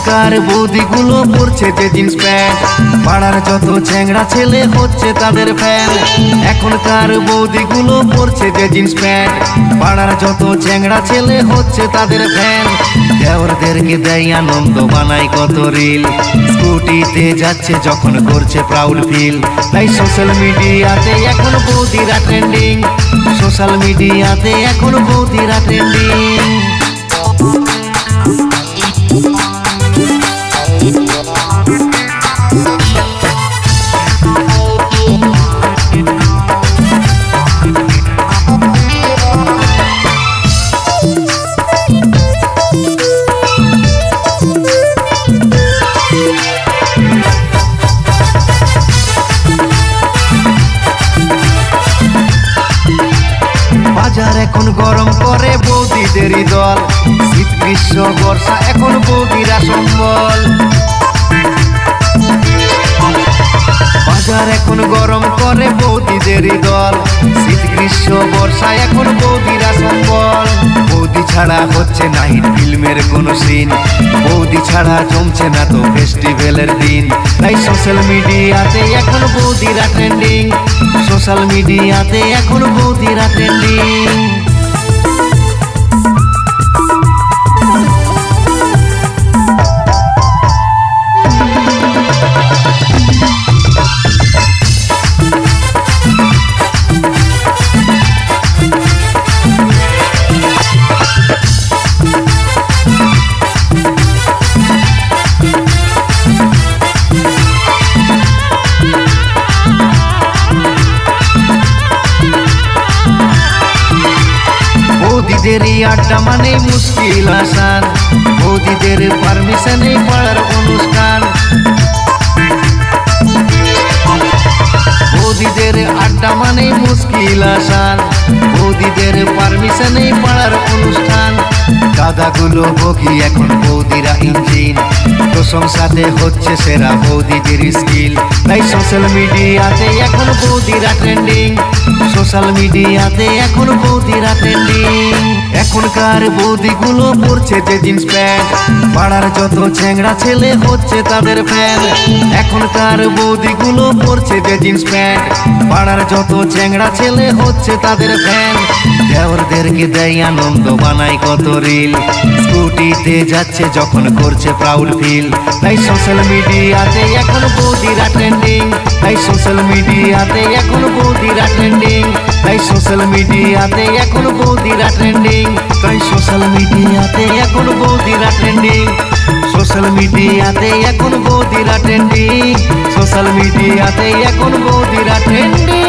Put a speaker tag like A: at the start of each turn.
A: এখনকার বৌদিগুলো পরছে যে জিন্স প্যান্ট, পাড়ার যত চ্যাংড়া ছেলে হচ্ছে তাদের ফ্যান। এখনকার বৌদিগুলো পরছে যে জিন্স প্যান্ট, পাড়ার যত চ্যাংড়া ছেলে হচ্ছে তাদের ফ্যান। দেওরদেরকে দেয় আনন্দ, বানায় কত রিল, স্কুটিতে যাচ্ছে যখন করছে প্রাউড ফিল। তাই সোশ্যাল মিডিয়াতে এখন বৌদিরা ট্রেন্ডিং, সোশ্যাল মিডিয়াতে এখন বৌদিরা ট্রেন্ডিং। বাজার এখন গরম করে বৌদিদেরই দল, শীত গ্রীষ্ম বর্ষা এখন বৌদিরা সম্বল। বাজার এখন গরম করে বৌদিদেরই দল, শীত গ্রীষ্ম বর্ষা এখন বৌদিরা সম্বল। বৌদি ছাড়া হচ্ছে না হিট ফিল্মের কোনো সিন, বৌদি ছাড়া জমছে না তো ফেস্টিভ্যালের দিন। তাই সোশ্যাল মিডিয়াতে এখন বৌদিরা ট্রেন্ডিং, সোশ্যাল মিডিয়াতে এখন বৌদিরা ট্রেন্ডিং। বৌদিদেরই আড্ডা মানে মুশকিল আসান, বৌদিদের পারমিশনে পাড়ার অনুষ্ঠান। বৌদিদের আড্ডা মানে মুশকিল আসান, বৌদিদের পারমিশনে পাড়ার অনুষ্ঠান। দাদাগুলো বগি এখন বৌদিরা ইঞ্জিন, প্রশংসাতে হচ্ছে সেরা বৌদিদের স্কিল। তাই সোশ্যাল মিডিয়াতে এখন বৌদিরা ট্রেন্ডিং, সোশ্যাল মিডিয়াতে এখন বৌদিরা ট্রেন্ডিং। এখনকার বৌদিগুলো পরছে যে জিন্স প্যান্ট, পাড়ার যত চ্যাংড়া ছেলে হচ্ছে তাদের ফ্যান। এখনকার বৌদিগুলো পরছে যে জিন্স প্যান্ট, পাড়ার যত চ্যাংড়া ছেলে হচ্ছে তাদের ফ্যান। দেওরদেরকে দেয় আনন্দ, বানায় কত রিল, স্কুটিতে যাচ্ছে যখন করছে প্রাউড ফিল। তাই সোশ্যাল মিডিয়াতে এখন বৌদিরা ট্রেন্ডিং, তাই সোশ্যাল মিডিয়াতে এখন বৌদিরা ট্রেন্ডিং, তাই সোশ্যাল মিডিয়াতে এখন বৌদিরা ট্রেন্ডিং, তাই সোশ্যাল মিডিয়াতে এখন বৌদিরা ট্রেন্ডিং, সোশ্যাল মিডিয়াতে এখন বৌদিরা ট্রেন্ডিং, সোশ্যাল মিডিয়াতে এখন বৌদিরা ট্রেন্ডিং।